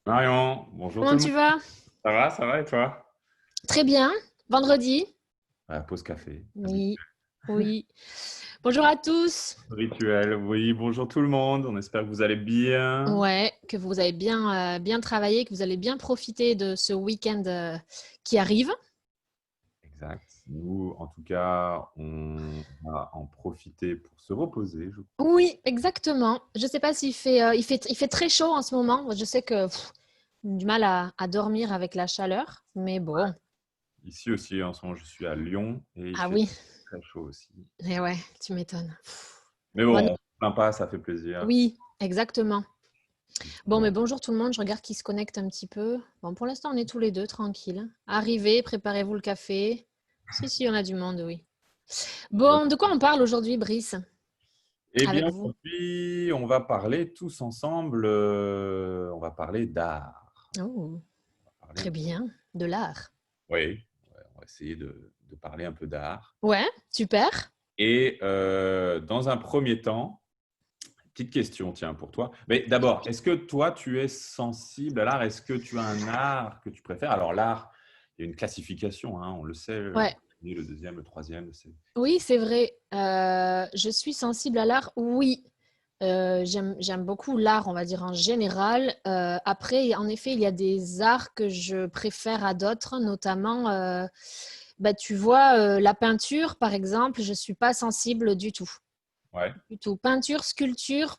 Marion, bonjour tout Comment le monde. tu vas? Ça va et toi? Très bien. Vendredi? Pause café, Oui, oui. Bonjour à tous. rituel. Oui, bonjour tout le monde. On espère que vous allez bien. Ouais, que vous avez bien travaillé, que vous allez bien profiter de ce week-end qui arrive. Exact. Nous, en tout cas, on va en profiter pour se reposer, je crois. Oui, exactement. Je ne sais pas s'il fait très chaud en ce moment. Je sais que j'ai du mal à dormir avec la chaleur, mais bon. Ici aussi, en ce moment, je suis à Lyon et il Ah fait oui, très chaud aussi. eh ouais, tu m'étonnes. Mais Bon, bon, on se plaint pas, ça fait plaisir. oui, exactement. Bon, mais Bon, bonjour tout le monde, je regarde qui se connecte un petit peu. Bon, pour l'instant, on est tous les deux, tranquilles. Arrivez, préparez-vous le café. Si, si, on a du monde, oui. Bon, de quoi on parle aujourd'hui, Brice, eh bien, avec vous? aujourd'hui, on va parler tous ensemble, on va parler d'art. Oh, On va parler un très petit- bien, de l'art. Oui, ouais, on va essayer de parler un peu d'art. Ouais, super. Et dans un premier temps, petite question, tiens, pour toi. Mais d'abord, est-ce que toi, tu es sensible à l'art? Est-ce que tu as un art que tu préfères? Alors, l'art, il y a une classification, hein, on le sait, le Ouais, premier, le deuxième, le troisième. oui, c'est vrai. Je suis sensible à l'art, oui. J'aime beaucoup l'art, on va dire en général. Après, en effet, il y a des arts que je préfère à d'autres, notamment, bah, tu vois, la peinture, par exemple, je suis pas sensible du tout. Ouais, Du tout. Peinture, sculpture,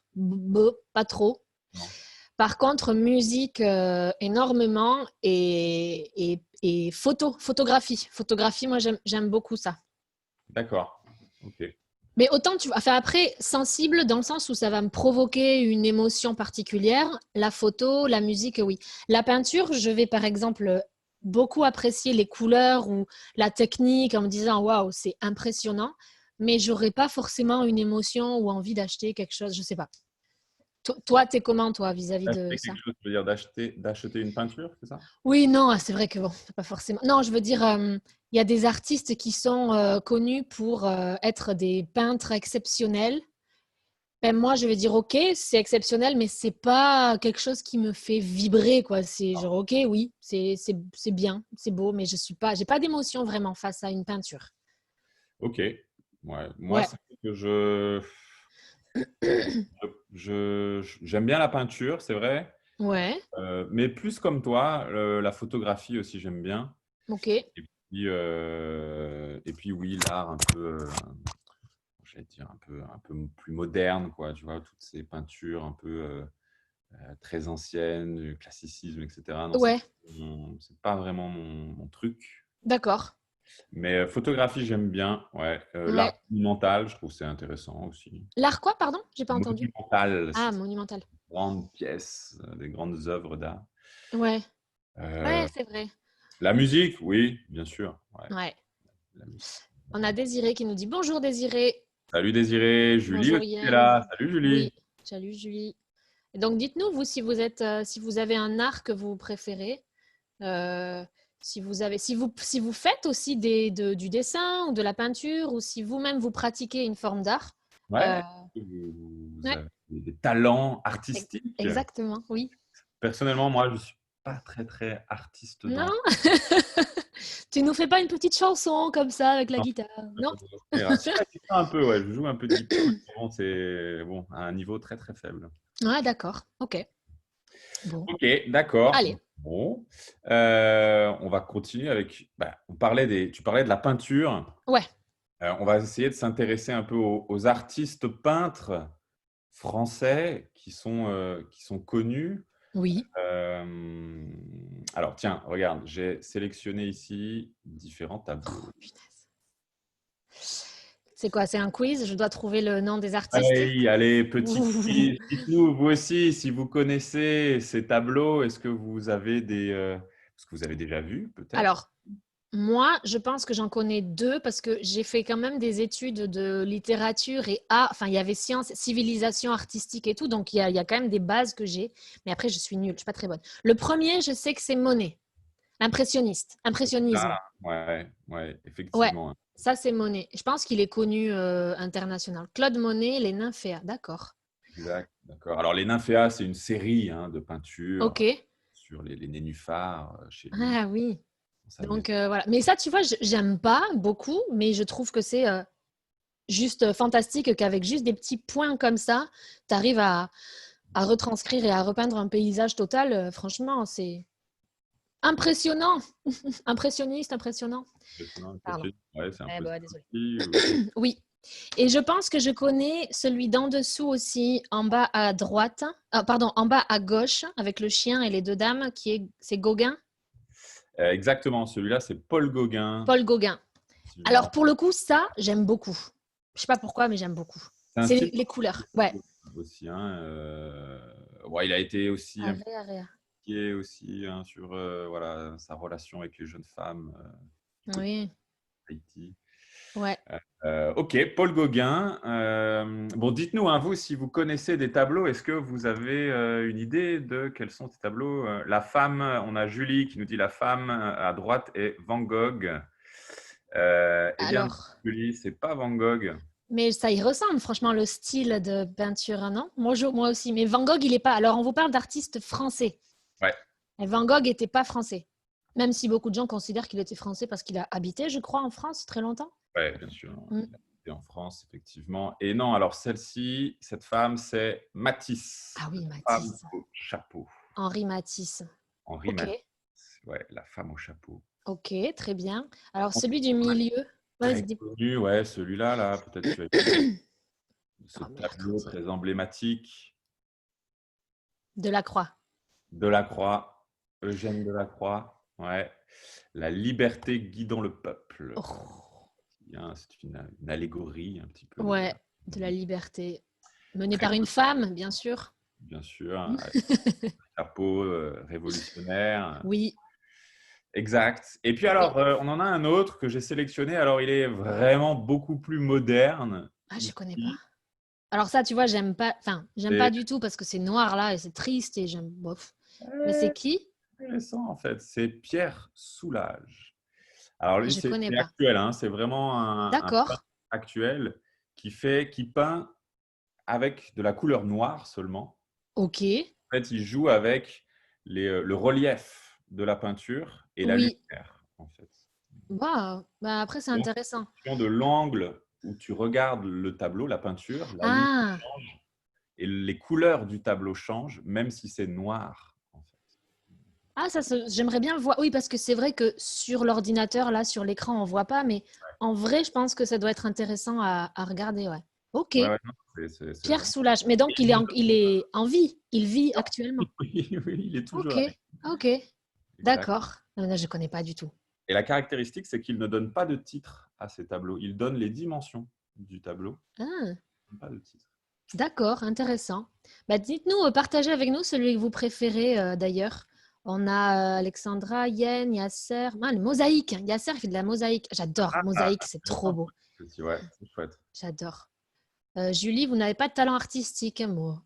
pas trop. non. Par contre, musique, énormément et photographie. Photographie, moi, j'aime beaucoup ça. D'accord. Ok. Mais autant tu enfin après, sensible dans le sens où ça va me provoquer une émotion particulière. La photo, la musique, oui. La peinture, je vais par exemple beaucoup apprécier les couleurs ou la technique en me disant waouh, c'est impressionnant. Mais j'aurais pas forcément une émotion ou envie d'acheter quelque chose, je sais pas. Toi, t'es comment toi vis-à-vis de D'acheter ça? quelque chose, tu veux dire d'acheter une peinture, c'est ça? Oui, non, c'est vrai que bon, c'est pas forcément. Non, je veux dire, il y a des artistes qui sont connus pour être des peintres exceptionnels. Ben, moi, je vais dire OK, c'est exceptionnel, mais c'est pas quelque chose qui me fait vibrer, quoi. C'est genre OK, oui, c'est bien, c'est beau, mais j'ai pas d'émotion vraiment face à une peinture. Ok. Ouais. Moi, Ouais, c'est vrai que j'aime bien la peinture, c'est vrai. ouais, Mais plus comme toi, la photographie aussi, j'aime bien. OK, Et puis oui, l'art un peu, j'allais dire un peu plus moderne, quoi. Tu vois, toutes ces peintures un peu très anciennes, du classicisme, etc. Non, ouais, c'est pas vraiment mon truc. d'accord, Mais photographie, j'aime bien. Ouais. ouais. L'art monumental, je trouve que c'est intéressant aussi. L'art quoi, pardon? J'ai pas entendu. Monumental, Ah, c'est des monumental. grandes pièces, des grandes œuvres d'art. Ouais, ouais, Euh, c'est vrai. la musique, oui, bien sûr. Ouais, Ouais. la musique. On a Désiré qui nous dit bonjour Désiré. Salut Désiré, Julie Bonjour aussi est Yann. là. Salut Oui, Julie. salut Julie. Et donc dites-nous vous si vous avez un art que vous préférez. Si vous faites aussi du dessin ou de la peinture ou si vous-même vous pratiquez une forme d'art. Ouais, Euh, vous ouais, avez des talents artistiques. exactement, oui. Personnellement, moi, je ne suis pas très, très artiste Non? dans. Tu nous fais pas une petite chanson comme ça avec la Non, guitare? Non? si la guitare un peu, ouais, je joue un peu de guitare, mais bon, c'est bon, à un niveau très, très faible. Ouais, d'accord. Ok. Bon. Ok, d'accord. Allez. Bon, on va continuer avec. Bah, tu parlais de la peinture. Ouais. On va essayer de s'intéresser un peu aux artistes peintres français qui sont connus. Oui. Euh, alors, tiens, regarde, j'ai sélectionné ici différents tableaux. Oh, punaise. C'est quoi? C'est un quiz? Je dois trouver le nom des artistes? Allez, allez, petit Ouh. quiz. Dites-nous, vous aussi, si vous connaissez ces tableaux, est-ce que vous avez est-ce que vous avez déjà vu, peut-être? Alors, moi, je pense que j'en connais deux parce que j'ai fait quand même des études de littérature et art. Enfin, il y avait sciences, civilisation artistique et tout, donc il y a quand même des bases que j'ai. Mais après, je suis nulle, je suis pas très bonne. Le premier, je sais que c'est Monet, l'impressionniste, impressionnisme. Ah, ouais, ouais, Ouais, effectivement. ça c'est Monet. Je pense qu'il est connu international. Claude Monet, les nymphéas, d'accord. Exact, d'accord. Alors, les nymphéas, c'est une série, hein, de peintures Ok, sur les nénuphars chez lui, Ah oui. dans sa maison. Donc voilà. Mais ça, tu vois, j'aime pas beaucoup, mais je trouve que c'est juste fantastique qu'avec juste des petits points comme ça, tu arrives à retranscrire et à repeindre un paysage total. Franchement, c'est impressionnant. Impressionniste, impressionnant. Impressionnant, Pardon. impressionnant. Ouais, c'est un Eh peu ben ça ouais, désolée. aussi. Oui. Et je pense que je connais celui d'en dessous aussi, en bas à droite. Ah, pardon, en bas à gauche, avec le chien et les deux dames, c'est Gauguin. Exactement, celui-là, c'est Paul Gauguin. Paul Gauguin. Si je me Alors, rappelle. pour le coup, ça, j'aime beaucoup. Je sais pas pourquoi, mais j'aime beaucoup. C'est un C'est style les couleurs. Ouais. aussi. Hein, ouais, il a été aussi Area, area. impliqué aussi hein, sur voilà, sa relation avec les jeunes femmes du côté Oui. d'Haïti. Ouais. Ok, Paul Gauguin. Bon, dites-nous, hein, vous, si vous connaissez des tableaux, est-ce que vous avez une idée de quels sont ces tableaux? La femme, on a Julie qui nous dit la femme à droite est Van Gogh. Eh bien, Alors, Julie, c'est pas Van Gogh. mais ça y ressemble, franchement, le style de peinture, hein, non? Moi aussi. Mais Van Gogh, il est pas. Alors, on vous parle d'artistes français. Ouais, Et Van Gogh n'était pas français. Même si beaucoup de gens considèrent qu'il était français parce qu'il a habité, je crois, en France très longtemps. ouais, bien sûr. Mm. Il a été en France, effectivement. Et non, alors celle-ci, cette femme, c'est Matisse, Ah oui, la femme Matisse. au chapeau. Henri Matisse. Henri Ok, Matisse, ouais, la femme au chapeau. ok, très bien. Alors, celui du milieu. Très Vas-y. connu, ouais, celui-là, là, peut-être tu as ce Oh, tableau mercredi. très emblématique. Delacroix. Delacroix, Eugène Delacroix, ouais. La liberté guidant le peuple. Oh, C'est une allégorie un petit peu de ouais, la de la liberté. Menée très par une connu, femme, bien sûr. bien sûr, un chapeau révolutionnaire. Oui. Exact. Et puis Et... alors, on en a un autre que j'ai sélectionné. Alors, il est vraiment beaucoup plus moderne. Ah, je connais pas. Ici, Alors ça, tu vois, j'aime pas. Enfin, j'aime pas c'est du tout parce que c'est noir là et c'est triste et j'aime. Bof. Mais c'est très qui? intéressant en fait. C'est Pierre Soulages. Alors lui, Je c'est connais pas. actuel, hein. C'est vraiment un peintre D'accord. actuel qui peint avec de la couleur noire seulement. Ok. En fait, il joue avec le relief de la peinture et la Oui. lumière, en fait. Waouh. Bah, après, c'est Et en intéressant. fonction de l'angle où tu regardes le tableau, la peinture, la lumière Ah. change et les couleurs du tableau changent, même si c'est noir, en fait. Ah, j'aimerais bien voir. Oui, parce que c'est vrai que sur l'ordinateur, là, sur l'écran, on voit pas, mais en vrai, je pense que ça doit être intéressant à regarder, ouais. Ok. Ouais, ouais, non, c'est Pierre vraiment. Soulages. Mais donc, il est en vie. Il vit actuellement. Oui, oui, il est Ok. toujours avec. Ok. Exact. D'accord. Non, non, je connais pas du tout. Et la caractéristique, c'est qu'il ne donne pas de titre à ces tableaux. Il donne les dimensions du tableau, Ah. pas de titre. D'accord, intéressant. Bah, dites-nous, partagez avec nous celui que vous préférez d'ailleurs. On a Alexandra, Yen, Yasser. Ah, les mosaïques. Yasser il fait de la mosaïque. J'adore. Ah, Mosaïque, c'est trop intéressant. beau. Ouais, c'est chouette. J'adore. Julie, vous n'avez pas de talent artistique, moi.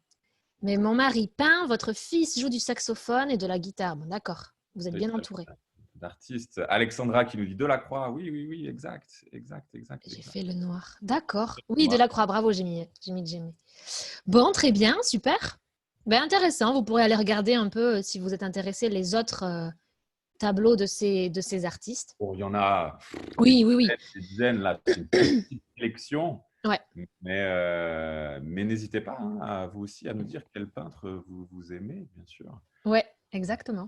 Mais mon mari peint, votre fils joue du saxophone et de la guitare. Bon, d'accord. Vous êtes C'est bien très entouré. d'artistes. Alexandra qui nous dit Delacroix. Oui, oui, oui, exact, exact, exact, J'ai exact. fait le noir. D'accord. Oui, Moi, Delacroix, bravo, j'ai mis. Bon, très bien, super. Ben, intéressant, vous pourrez aller regarder un peu, si vous êtes intéressé, les autres tableaux de ces artistes. bon, il y en a Oui, oui, oui. des dizaines là. C'est une petite sélection. Ouais, Mais n'hésitez pas hein, à vous aussi à nous dire quel peintre vous aimez, bien sûr. ouais, exactement.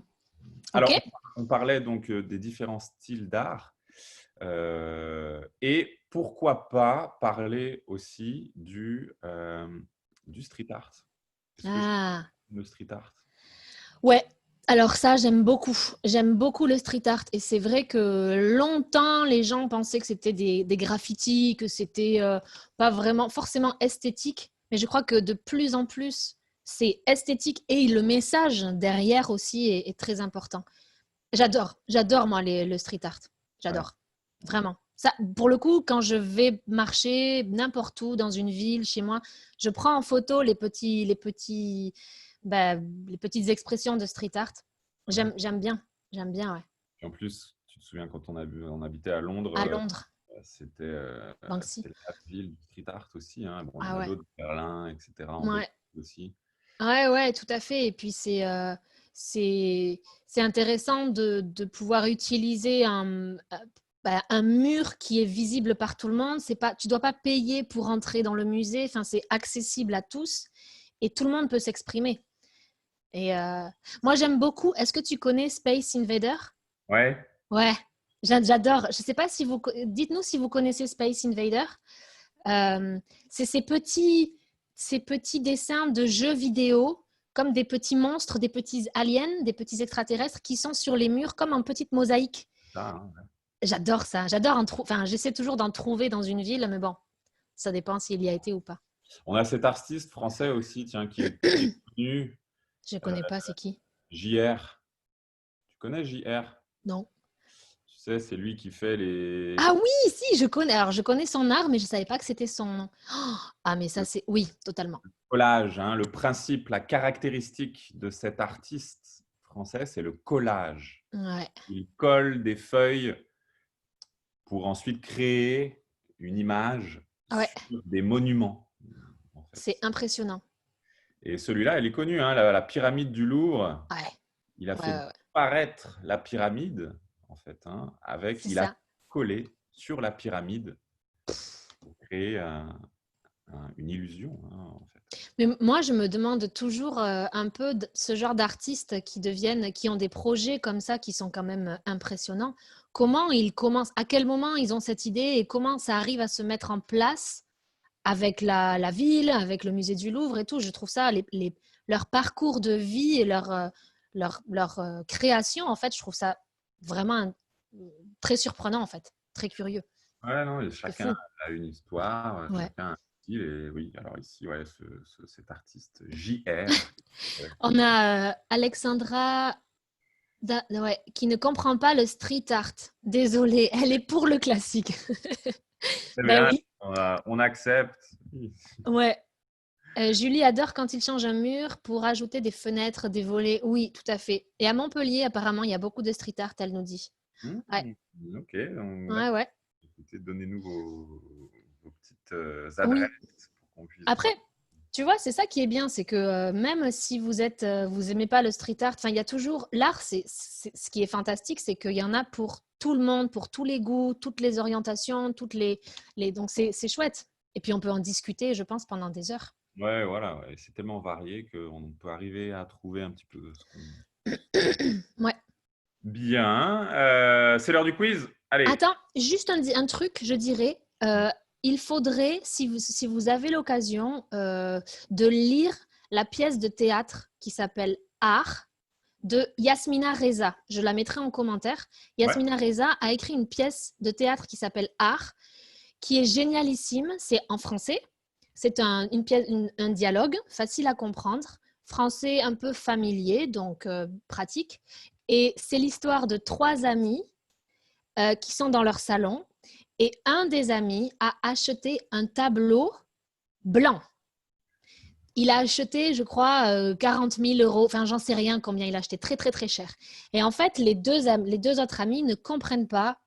Ok. Alors, on parlait donc des différents styles d'art. Et pourquoi pas parler aussi du street art. Est-ce que Ah, le street art? ouais. Alors ça, j'aime beaucoup. J'aime beaucoup le street art. Et c'est vrai que longtemps, les gens pensaient que c'était des graffitis, que c'était pas vraiment forcément esthétique. Mais je crois que de plus en plus, c'est esthétique et le message derrière aussi est très important. J'adore moi le street art. Ouais, J'adore, vraiment. Ça, pour le coup, quand je vais marcher n'importe où dans une ville, chez moi, je prends en photo bah, les petites expressions de street art. ouais. J'aime bien, ouais. Et en plus, tu te souviens quand on habitait à Londres, À Londres, Banksy. c'était la ville du street art aussi. Hein. Bon, il y en Ah a ouais, d'autres, Berlin, etc. En Belgique ouais, aussi. ouais, ouais, tout à fait. Et puis c'est intéressant de pouvoir utiliser un mur qui est visible par tout le monde. Tu ne dois pas payer pour entrer dans le musée. Enfin, c'est accessible à tous et tout le monde peut s'exprimer. Et moi, j'aime beaucoup. Est-ce que tu connais Space Invader? Ouais. Ouais, j'adore. Je sais pas si dites-nous si vous connaissez Space Invader. C'est ces petits dessins de jeux vidéo, comme des petits monstres, des petits aliens, des petits extraterrestres qui sont sur les murs comme en petite mosaïque. Ça, hein. J'adore ça. Enfin, j'essaie toujours d'en trouver dans une ville, mais bon, ça dépend s'il y a été ou pas. On a cet artiste français aussi, tiens, qui est connu, Je euh, connais pas, c'est qui? JR. Tu connais JR? Non. Tu sais, c'est lui qui fait les Ah oui, si, je connais. Alors, je connais son art, mais je savais pas que c'était son nom. Oh, ah, mais ça, c'est... Oui, totalement. collages. Hein. Le principe, la caractéristique de cet artiste français, c'est le collage. Ouais, Il colle des feuilles pour ensuite créer une image ouais, sur des monuments, en c'est fait. impressionnant. Et celui-là, elle est connue, hein, la pyramide du Louvre. Ouais, Il a ouais, fait ouais, ouais. paraître la pyramide, en fait, hein, C'est il a ça. collé sur la pyramide pour créer une illusion, hein, en fait. Mais moi, je me demande toujours un peu ce genre d'artistes qui ont des projets comme ça, qui sont quand même impressionnants. Comment ils commencent, à quel moment ils ont cette idée et comment ça arrive à se mettre en place avec la ville, avec le musée du Louvre et tout. Je trouve ça, leur parcours de vie et leur création, en fait, je trouve ça vraiment très surprenant, en fait, très curieux. Ouais, non, et C'est chacun fou. a une histoire, Ouais. chacun a un style. Et oui, alors ici, ouais, cet artiste JR, On a Alexandra ouais, qui ne comprend pas le street art. Désolée, elle est pour le classique. très Ben bien, oui, on accepte. ouais. Julie adore quand il change un mur pour ajouter des fenêtres, des volets. Oui, tout à fait. Et à Montpellier, apparemment, il y a beaucoup de street art, elle nous dit. Ouais, Ok, donc, ouais, ouais. écoutez, donnez-nous vos petites Oui. adresses pour qu'on puisse Après, voir. tu vois, c'est ça qui est bien, c'est que même si vous aimez pas le street art, enfin, il y a toujours l'art. Ce qui est fantastique, c'est qu'il y en a pour tout le monde, pour tous les goûts, toutes les orientations, donc c'est chouette. Et puis on peut en discuter, je pense, pendant des heures. Ouais, voilà, ouais, c'est tellement varié qu'on peut arriver à trouver un petit peu ce qu'on… Ouais. Bien, c'est l'heure du quiz. Allez. Attends, juste un truc, je dirais. Il faudrait, si vous avez l'occasion, de lire la pièce de théâtre qui s'appelle Art de Yasmina Reza. Je la mettrai en commentaire. Ouais. Yasmina Reza a écrit une pièce de théâtre qui s'appelle Art, qui est génialissime. C'est en français. C'est un dialogue facile à comprendre, français un peu familier, donc pratique. Et c'est l'histoire de trois amis qui sont dans leur salon. Et un des amis a acheté un tableau blanc. Il a acheté, je crois, 40 000 euros. Enfin, j'en sais rien combien il a acheté. Très, très, très cher. Et en fait, les deux autres amis ne comprennent pas.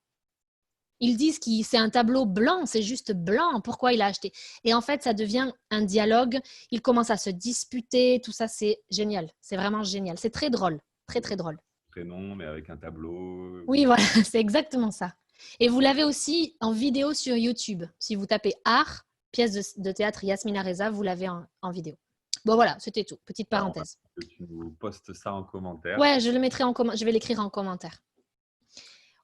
Ils disent que c'est un tableau blanc, c'est juste blanc. Pourquoi il a acheté? Et en fait, ça devient un dialogue. Ils commencent à se disputer. Tout ça, c'est génial. C'est vraiment génial. C'est très drôle. Très, très drôle. Prénom, mais avec un tableau. Oui, voilà, c'est exactement ça. Et vous l'avez aussi en vidéo sur YouTube. Si vous tapez art, pièce de théâtre Yasmina Reza, vous l'avez en vidéo. Bon, voilà, c'était tout. Petite Alors, parenthèse. tu nous postes ça en commentaire. Ouais, je vais l'écrire en commentaire.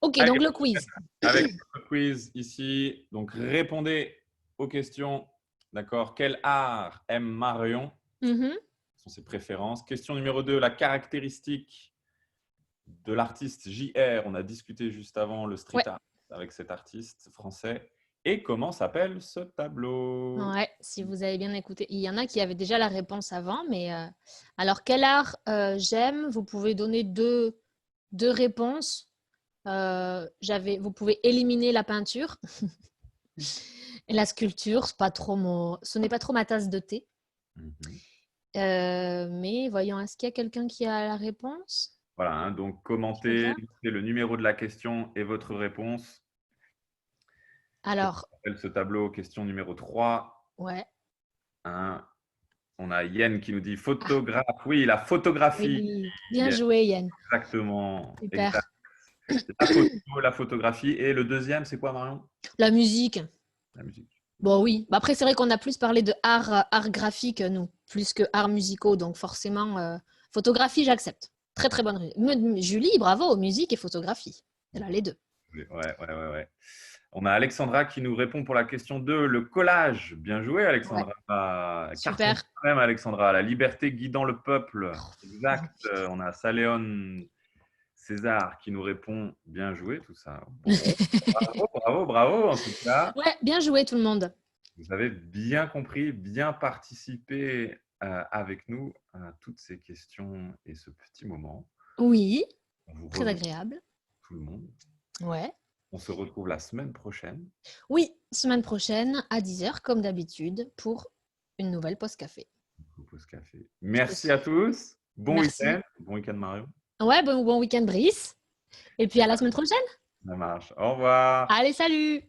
Ok, Allez, donc le quiz. avec le quiz ici. Donc, répondez aux questions. D'accord. Quel art aime Marion? Mhm. Ce sont ses préférences. Question numéro 2, la caractéristique de l'artiste JR. On a discuté juste avant le street Ouais. art avec cet artiste français. Et comment s'appelle ce tableau? Ouais, si vous avez bien écouté. Il y en a qui avaient déjà la réponse avant, mais alors quel art j'aime? Vous pouvez donner deux réponses. Vous pouvez éliminer la peinture et la sculpture. Ce n'est pas trop ma tasse de thé. Mhm. Mais voyons, est-ce qu'il y a quelqu'un qui a la réponse? Voilà, hein, donc Je commentez, regarde. notez le numéro de la question et votre réponse. Comment Alors, s'appelle ce tableau? Question numéro 3. ouais. Hein, On a Yen qui nous dit photographe. Oui, la photographie. Oui. Bien joué, Yann. Exactement. Super. Exact. La photo, la photographie. Et le deuxième, c'est quoi, Marion? La musique. La musique. Bon, oui. Bah, après, c'est vrai qu'on a plus parlé de art graphique, nous, plus que arts musicaux. Donc, forcément, photographie, j'accepte. Très, très bonne. Julie, bravo, musique et photographie. Elle a les deux. Ouais. On a Alexandra qui nous répond pour la question 2, le collage. Bien joué, Ouais. Alexandra. Carton Super. même, Alexandra. La liberté guidant le peuple. Oh, Exact. magnifique. On a Saléon César qui nous répond bien joué, tout ça. Bon, bravo en tout cas. Ouais, bien joué, tout le monde. Vous avez bien compris, bien participé avec nous à toutes ces questions et ce petit moment. Oui, On vous très rejoint agréable. tout le monde. Ouais. On se retrouve la semaine prochaine. Oui, semaine prochaine à 10h, comme d'habitude, pour une nouvelle pause café. Pause café. Merci à tous. Bon Merci. week-end. Bon week-end, Mario. Ouais, bon week-end, Brice. Et puis à la semaine prochaine. Ça marche. Au revoir. Allez, salut!